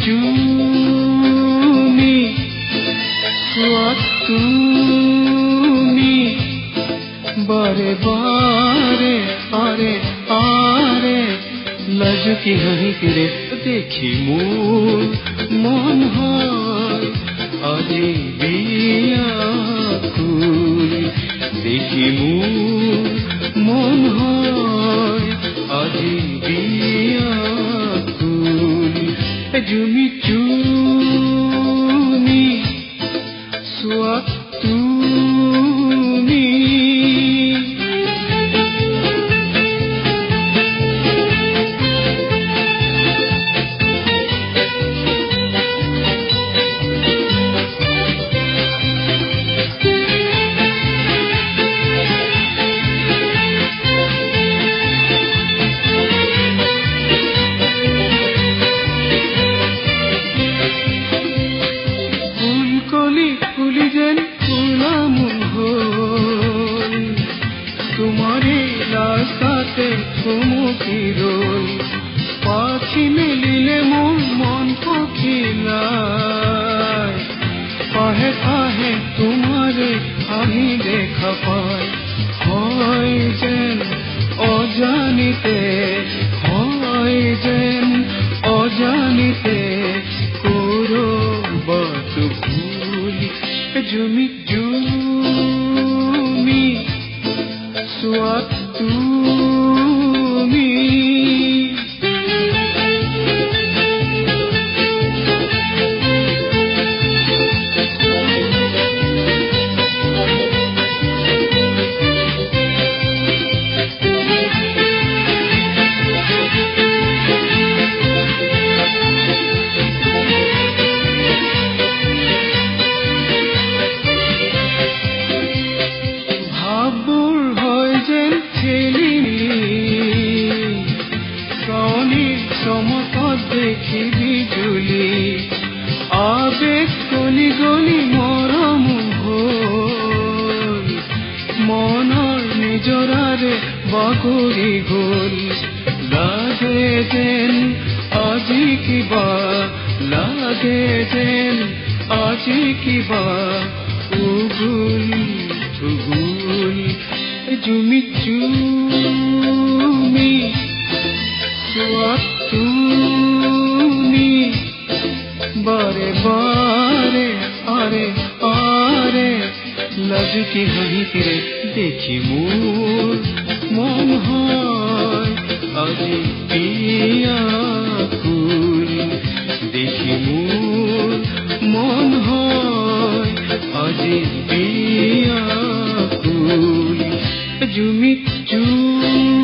জুমি চোৱা তুমি বাৰে বাৰে আৰে আৰে লাজুকি হাঁহিৰে দেখি মোৰ মন হয় আজি বিয়াকুল দেখি মোৰ মন হয় আজি বিয়াকুল জুমি জুমি চোৱা তুমি ফুলি যেন ফুলামুল হল তোমাৰে ৰাস্তাতে চুমুকি ৰল পাখি মেলিলে মোৰ মন পখিলায় পাহে পাহে তোমারে আহি দেখা পায় হয় যেন অজানিতে হয় যেন অজানিতে করবাত জুমি জুমি চোৱা তুমি ভাববোৰ হয় যেন খেলি কণীৰ চমকত দেখি বিজুলি আবেগ গলি গলি মৰম হ'ল মনৰ নিজৰাৰে বাগৰি গ'ল লাগে যেন আজি কিবা লাগে যেন আজি কিবা উগুল উগুল জুমি জুমি চোৱা তুমি বাৰে বাৰে আৰে আৰে লাজুকি হাঁহিৰে দেখি মোৰ মন হয় আজি বিয়াকুল দেখি মোৰ মন হয় আজি বিয়াকুল জুমি জুমি